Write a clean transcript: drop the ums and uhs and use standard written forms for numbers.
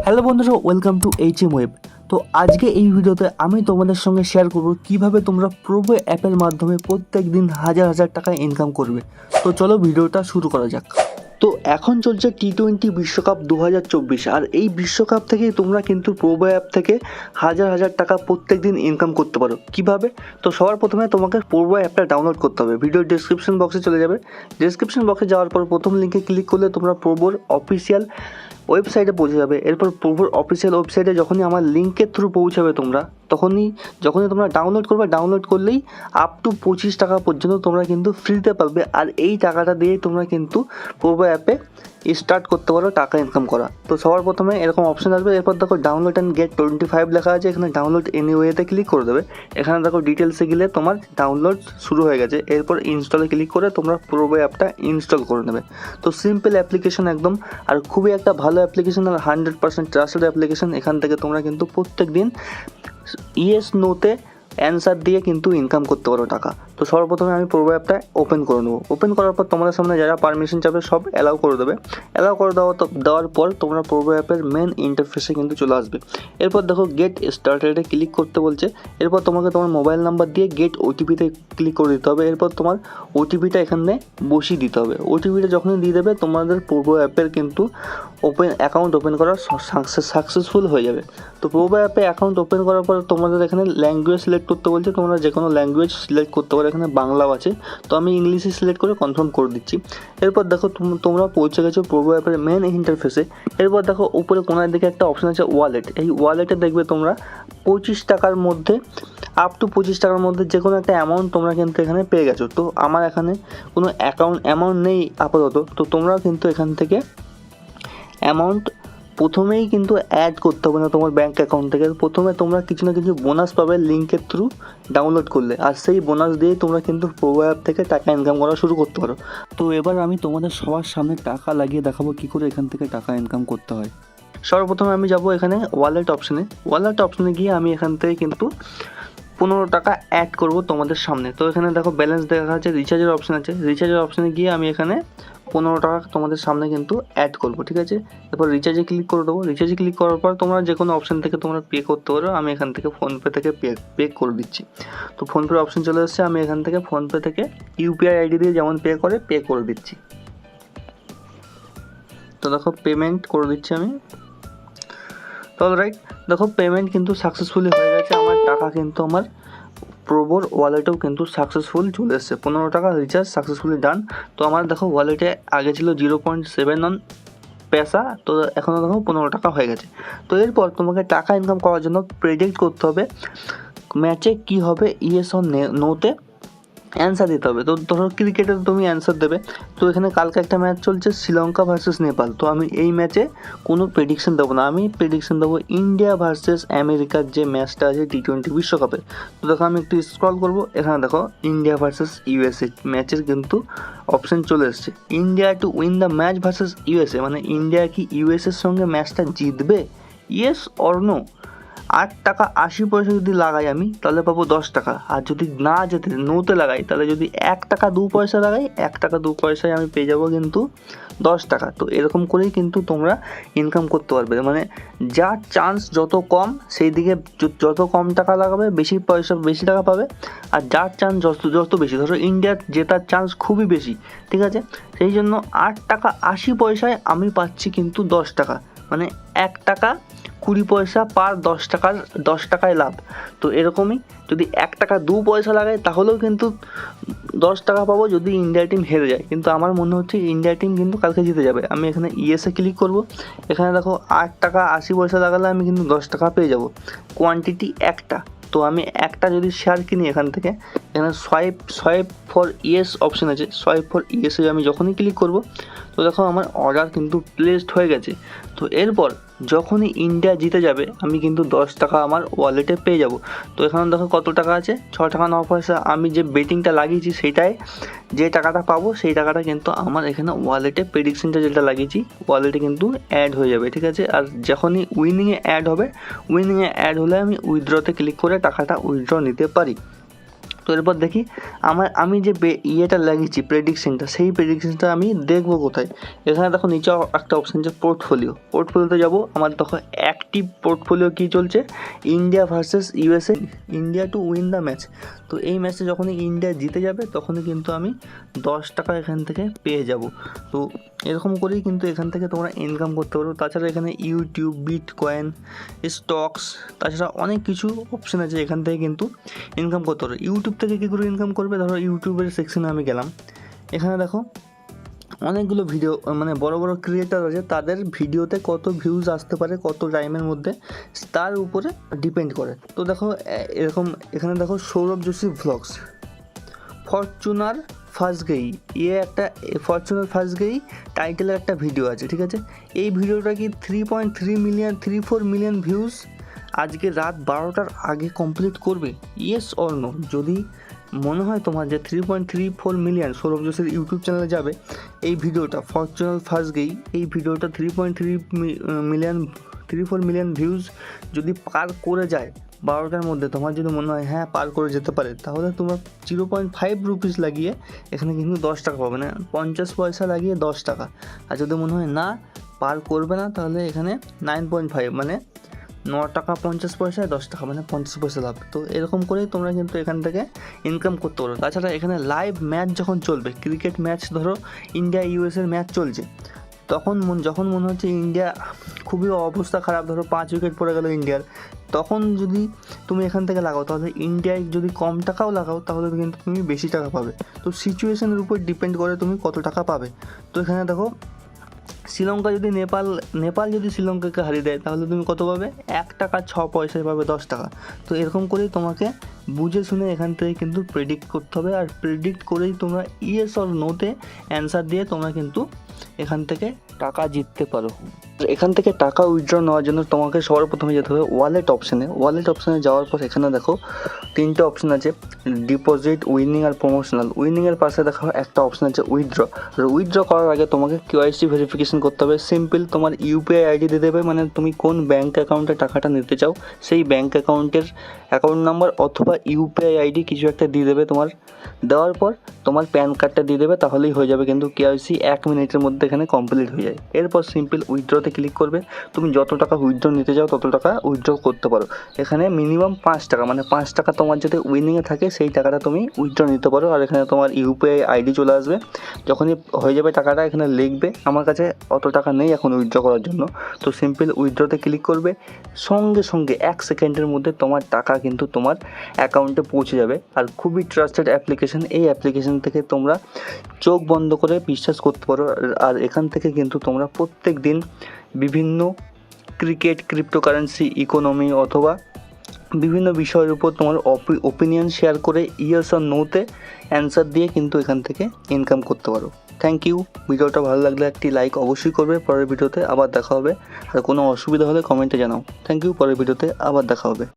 Hello বন্ধুরা, welcome to HM web. তো আজকে এই ভিডিওতে আমি তোমাদের সঙ্গে শেয়ার করব কিভাবে তোমরা প্রোবো অ্যাপের মাধ্যমে প্রত্যেক দিন হাজার হাজার টাকা ইনকাম করবে। তো চলো ভিডিওটা শুরু করা যাক। তো এখন চলছে T20 বিশ্বকাপ 2024, আর এই বিশ্বকাপ থেকেই তোমরা কিন্তু প্রোবো অ্যাপ থেকে হাজার হাজার টাকা প্রত্যেক দিন ইনকাম করতে পারো। কিভাবে? তো সবার প্রথমে তোমাকে প্রোবো অ্যাপটা ডাউনলোড করতে হবে। ভিডিওর ডেসক্রিপশন বক্সে চলে যাবে। ডেসক্রিপশন বক্সে যাওয়ার পর প্রথম লিঙ্কে ক্লিক করলে তোমরা প্রোবোর অফিসিয়াল ওয়েবসাইটে পৌঁছে যাবে। এরপর প্রোবোর অফিসিয়াল ওয়েবসাইটে যখনই আমার লিঙ্কের থ্রু পৌঁছাবে যখনই তোমরা ডাউনলোড করবে, ডাউনলোড করলেই আপ টু 25 টাকা পর্যন্ত তোমরা কিন্তু ফ্রিতে পাবে। আর এই টাকাটা দিয়েই তোমরা কিন্তু প্রোবো অ্যাপে স্টার্ট করতে পারো টাকা ইনকাম করা। তো সবার প্রথমে এরকম অপশন আসবে। এরপর দেখো ডাউনলোড অ্যান্ড গেট 25 লেখা আছে, এখানে ডাউনলোড এনিওয়েতে ক্লিক করে দেবে। এখানে দেখো ডিটেলসে গেলে তোমার ডাউনলোড শুরু হয়ে গেছে। এরপর ইনস্টলে ক্লিক করে তোমরা প্রোবো অ্যাপটা ইনস্টল করে নেবে। তো সিম্পল অ্যাপ্লিকেশন একদম, আর খুবই একটা ভালো অ্যাপ্লিকেশন, আর 100% ট্রাস্টেড অ্যাপ্লিকেশন। এখান থেকে তোমরা কিন্তু প্রত্যেক দিন ইয়েস নোতে অ্যান্সার দিয়ে কিন্তু ইনকাম করতে পারো টাকা। তো সর্বপ্রথমে আমি প্রোবো অ্যাপটা ওপেন করে নেবো। ওপেন করার পর তোমাদের সামনে যারা পারমিশন চাবে সব অ্যালাউ করে দেবে। অ্যালাউ করে দেওয়ার পর তোমরা প্রোবো অ্যাপের মেন ইন্টারফেসে কিন্তু চলে আসবে। এরপর দেখো গেট স্টার্টেডে ক্লিক করতে বলছে। এরপর তোমাকে তোমার মোবাইল নাম্বার দিয়ে গেট ওটিপিতে ক্লিক করে দিতে হবে। এরপর তোমার ওটিপিটা এখানে বসিয়ে দিতে হবে। ওটিপিটা যখনই দিয়ে দেবে তোমাদের প্রোবো অ্যাপের কিন্তু অ্যাকাউন্ট ওপেন করা সাকসেসফুল হয়ে যাবে। তো প্রোবো অ্যাপে অ্যাকাউন্ট ওপেন করার পর তোমাদের এখানে ল্যাঙ্গুয়েজ সিলেক্ট করতে বলছে। তোমরা যে কোনো ল্যাঙ্গুয়েজ সিলেক্ট করতে পারো, এখানে বাংলাও আছে। তো আমি ইংলিশে সিলেক্ট করে কনফার্ম করে দিচ্ছি। এরপর দেখো তোমরা পৌঁছে গেছো প্রোবো অ্যাপের মেন ইন্টারফেসে। এরপর দেখো উপরে কোনার দিকে একটা অপশন আছে ওয়ালেট। এই ওয়ালেটে দেখবে তোমরা 25 টাকার মধ্যে আপ টু 25 টাকার মধ্যে যে কোনো একটা অ্যামাউন্ট তোমরা কিন্তু এখানে পেয়ে গেছো। তো আমার এখানে কোনো অ্যামাউন্ট নেই আপাতত। তো তোমরাও কিন্তু এখান থেকে অ্যামাউন্ট প্রথমেই কিন্তু অ্যাড করতে হবে না তোমার ব্যাঙ্ক অ্যাকাউন্ট থেকে। প্রথমে তোমরা কিছু না কিছু বোনাস পাবে লিঙ্কের থ্রু ডাউনলোড করলে, আর সেই বোনাস দিয়েই তোমরা কিন্তু প্রোবো অ্যাপ থেকে টাকা ইনকাম করা শুরু করতে পারো। তো এবার আমি তোমাদের সবার সামনে টাকা লাগিয়ে দেখাবো কী করে এখান থেকে টাকা ইনকাম করতে হয়। সর্বপ্রথমে আমি যাব এখানে ওয়ালেট অপশনে গিয়ে আমি এখান থেকে কিন্তু 15 টাকা অ্যাড করব তোমাদের সামনে। তো এখানে দেখো ব্যালেন্স দেখা আছে, রিচার্জের অপশন আছে। রিচার্জের অপশনে গিয়ে আমি এখানে 15 টাকা তোমাদের সামনে কিন্তু অ্যাড করব, ঠিক আছে। এরপর রিচার্জে ক্লিক করে দেবো। রিচার্জে ক্লিক করার পর তোমরা যে কোনো অপশন থেকে তোমরা পে করতে পারো। আমি এখান থেকে ফোনপে থেকে পে করে দিচ্ছি। তো ফোনপের অপশন চলে এসেছে। আমি এখান থেকে ফোনপে থেকে ইউপিআই আইডি দিয়ে যেমন পে করে দিচ্ছি। তো দেখো পেমেন্ট করে দিচ্ছি আমি। তো অলরাইট, দেখো পেমেন্ট কিন্তু সাকসেসফুলি হয়ে গেছে। আমার টাকা কিন্তু আমার প্রোবোর ওয়ালেটেও কিন্তু সাকসেসফুল চলে এসেছে। 15 টাকা রিচার্জ সাকসেসফুলি ডান। তো আমার দেখো ওয়ালেটে আগে ছিল 0.71 পয়সা, তো এখনও দেখো 15 টাকা হয়ে গেছে। তো এরপর তোমাকে টাকা ইনকাম করার জন্য প্রেডিক্ট করতে হবে ম্যাচে কী হবে, ইয়েস অর নোতে অ্যান্সার দিতে হবে। তো ধরো ক্রিকেটে তুমি অ্যান্সার দেবে। তো এখানে কালকে একটা ম্যাচ চলছে শ্রীলঙ্কা ভার্সেস নেপাল। তো আমি এই ম্যাচে কোনো প্রেডিকশন দেবো না, আমি প্রেডিকশন দেবো ইন্ডিয়া ভার্সেস আমেরিকার যে ম্যাচটা আছে T20 বিশ্বকাপের। তো দেখো আমি একটু স্ক্রল করবো, এখানে দেখো ইন্ডিয়া ভার্সেস ইউএসএ ম্যাচের কিন্তু অপশন চলে এসছে। India to win the match versus USA, মানে ইন্ডিয়া কি ইউএসএর সঙ্গে ম্যাচটা জিতবে, ইয়েস অর নো। 8 টাকা 80 পয়সা যদি লাগাই আমি তাহলে পাবো 10 টাকা। আর যদি না যেতে নোতে লাগাই তাহলে যদি 1 টাকা 2 পয়সা লাগাই, 1 টাকা 2 পয়সায় আমি পেয়ে যাবো কিন্তু 10 টাকা। তো এরকম করেই কিন্তু তোমরা ইনকাম করতে পারবে। মানে যার চান্স যত কম সেই দিকে যত কম টাকা লাগাবে বেশি টাকা পাবে। আর যার চান্স যত বেশি, ধরো ইন্ডিয়ার জেতার চান্স খুবই বেশি, ঠিক আছে, সেই জন্য 8 টাকা 80 পয়সায় আমি পাচ্ছি কিন্তু 10 টাকা। মানে 1 টাকা 20 পয়সা পার 10 টাকায় লাভ। তো এরকমই যদি 1 টাকা 2 পয়সা লাগাই তাহলেও কিন্তু 10 টাকা পাবো যদি ইন্ডিয়া টিম হেরে যায়। কিন্তু আমার মনে হচ্ছে ইন্ডিয়া টিম কিন্তু কালকে জিতে যাবে। আমি এখানে ইএসএ ক্লিক করব। এখানে দেখো 8 টাকা 80 পয়সা লাগালে আমি কিন্তু 10 টাকা পেয়ে যাব। কোয়ান্টিটি একটা। তো আমি একটা যদি শেয়ার কিনি এখানে সোয়াইপ ফর ইয়েস অপশন আছে। সোয়াইপ ফর ইয়েসে আমি যখনই ক্লিক করব তো দেখো আমার অর্ডার কিন্তু প্লেসড হয়ে গেছে। তো এরপর যখনই ইন্ডিয়া জিতে যাবে আমি কিন্তু 10 টাকা আমার ওয়ালেটে পেয়ে যাব। তো এখানে দেখো কত টাকা আছে, 6 টাকা 9 পয়সা। আমি যে বেটিংটা লাগিয়েছি সেটাই যে টাকাটা পাবো সেই টাকাটা কিন্তু আমার এখানে ওয়ালেটে প্রেডিকশনটা যেটা লাগিয়েছি ওয়ালেটে কিন্তু অ্যাড হয়ে যাবে, ঠিক আছে। আর যখনই উইনিংয়ে অ্যাড হলে আমি উইথড্রতে ক্লিক করে টাকাটা উইথড্র নিতে পারি। তো এরপর দেখি আমি যে ইয়েটা লাগিয়েছি প্রেডিকশনটা, সেই প্রেডিকশনটা আমি দেখবো কোথায়। এখানে দেখো নিচে একটা অপশান যে পোর্টফোলিওতে যাব। আমার তখন অ্যাক্টিভ পোর্টফোলিও কী চলছে, India versus USA, India to win the match. তো এই ম্যাচে যখনই ইন্ডিয়া জিতে যাবে তখনই কিন্তু আমি 10 টাকা এখান থেকে পেয়ে যাব। তো এরকম করেই কিন্তু এখান থেকে তোমরা ইনকাম করতে পারো। তাছাড়া এখানে ইউটিউব, বিটকয়েন, স্টকস, তাছাড়া অনেক কিছু অপশান আছে এখান থেকে কিন্তু ইনকাম করতে পারো। ইউটিউব থেকে কী করে ইনকাম করবে, ধরো ইউটিউবের সেকশনে আমি গেলাম, এখানে দেখো অনেকগুলো ভিডিও, মানে বড় বড় ক্রিয়েটার আছে, তাদের ভিডিওতে কত ভিউজ আসতে পারে কত টাইমের মধ্যে, তার উপরে ডিপেন্ড করে। তো দেখো এরকম এখানে দেখো Saurabh Joshi vlogs, Fortuner first গেই, একটা ফরচুনার ফার্স্ট গেই টাইটেলের একটা ভিডিও আছে, ঠিক আছে। এই ভিডিওটা কি 3.34 মিলিয়ন ভিউজ আজকে রাত 12টার আগে কমপ্লিট করবে? Yes or no? যদি মনে হয় তোমার যে 3.34 মিলিয়ন সৌরভ যোশীর ইউটিউব চ্যানেলে যাবে, এই ভিডিওটা ফরচুনার ফার্স্ট গেই, এই ভিডিওটা 3.34 মিলিয়ন ভিউজ যদি পার করে যায় 12টার মধ্যে, তোমার যদি মনে হয় হ্যাঁ পার করে যেতে পারে, তাহলে তোমার 0.5 রুপিস লাগিয়ে এখানে কিন্তু 10 টাকা পাবে না, 50 পয়সা লাগিয়ে 10 টাকা। আর যদি মনে হয় না পার করবে না, তাহলে এখানে 9.5 মানে 9 টাকা 50 পয়সায় 10 টাকা, মানে 50 পয়সা লাভ। তো এরকম করেই তোমরা কিন্তু এখান থেকে ইনকাম করতে পারো। তাছাড়া এখানে লাইভ ম্যাচ যখন চলবে, ক্রিকেট ম্যাচ, ধরো ইন্ডিয়া ইউএসএর ম্যাচ চলছে, যখন মনে হচ্ছে ইন্ডিয়া খুবই অবস্থা খারাপ, ধরো 5 উইকেট পড়ে গেল ইন্ডিয়ার, তখন যদি তুমি এখান থেকে লাগাও, তাহলে ইন্ডিয়ায় যদি কম টাকাও লাগাও তাহলে কিন্তু তুমি বেশি টাকা পাবে। তো সিচুয়েশনের উপর ডিপেন্ড করে তুমি কত টাকা পাবে। তো এখানে দেখো শ্রীলঙ্কা যদি নেপাল যদি শ্রীলঙ্কাকে হারিয়ে দেয়, তাহলে তুমি কত পাবে? 1 টাকা 6 পয়সায় পাবে 10 টাকা। তো এরকম করেই তোমাকে বুঝে শুনে এখান থেকে কিন্তু প্রেডিক্ট করতে হবে, আর প্রেডিক্ট করেই তোমরা ইয়েস অর নোতে অ্যান্সার দিয়ে তোমরা কিন্তু এখান থেকে টাকা জিততে পারো। এখান থেকে টাকা উইথড্র নেওয়ার জন্য তোমাকে সবার প্রথমে যেতে হবে ওয়ালেট অপশানে যাওয়ার পর এখানে দেখো 3টে অপশান আছে, ডিপোজিট, উইনিং আর প্রমোশনাল। উইনিংয়ের পাশে দেখো একটা অপশান আছে উইথড্র। আর উইথড্র করার আগে তোমাকে কেওয়াইসি ভেরিফিকেশন করতে হবে। সিম্পল তোমার ইউপিআই আইডি দিয়ে দেবে, মানে তুমি কোন ব্যাঙ্ক অ্যাকাউন্টে টাকাটা নিতে চাও সেই ব্যাঙ্ক অ্যাকাউন্টের অ্যাকাউন্ট নাম্বার অথবা ইউপিআই আইডি কিছু একটা দিয়ে দেবে তোমার। দেওয়ার পর তোমার প্যান কার্ডটা দিয়ে দেবে, তাহলেই হয়ে যাবে কিন্তু কেওয়াইসি 1 মিনিটের মধ্যে এখানে কমপ্লিট হয়ে যায়। এরপর সিম্পল উইথড্রতে ক্লিক করবে, তুমি যত টাকা উইথড্র নিতে চাও তত টাকা উইথড্র করতে পারো। এখানে মিনিমাম 5 টাকা, মানে 5 টাকা তোমার যদি উইনিংয়ে থাকে সেই টাকাটা তুমি উইথড্র নিতে পারো। আর এখানে তোমার ইউপিআই আইডি চলে আসবে, যখনই হয়ে যাবে টাকাটা এখানে লিখবে। আমার কাছে অত টাকা নেই এখন উইথড্র করার জন্য, তো সিম্পল উইথড্রতে ক্লিক করবে, সঙ্গে সঙ্গে 1 সেকেন্ডের মধ্যে তোমার টাকা কিন্তু তোমার অ্যাকাউন্টে পৌঁছে যাবে। আর খুবই ট্রাস্টেড অ্যাপ্লিকেশন, এই অ্যাপ্লিকেশন থেকে তোমরা চোখ বন্ধ করে বিশ্বাস করতে পারো। আর এখান থেকে কিন্তু তোমরা প্রত্যেক দিন বিভিন্ন ক্রিকেট, ক্রিপ্টোকারেন্সি, ইকোনমি অথবা বিভিন্ন বিষয়ের উপর তোমার ওপিনিয়ন শেয়ার করে ইয়েস আর নোতে অ্যান্সার দিয়ে কিন্তু এখান থেকে ইনকাম করতে পারো। Thank you. ভিডিওটা ভালো লাগলে একটি লাইক অবশ্যই করবে। পরের ভিডিওতে আবার দেখা হবে, আর কোনো অসুবিধা হলে কমেন্টে জানাও। Thank you. পরের ভিডিওতে আবার দেখা হবে।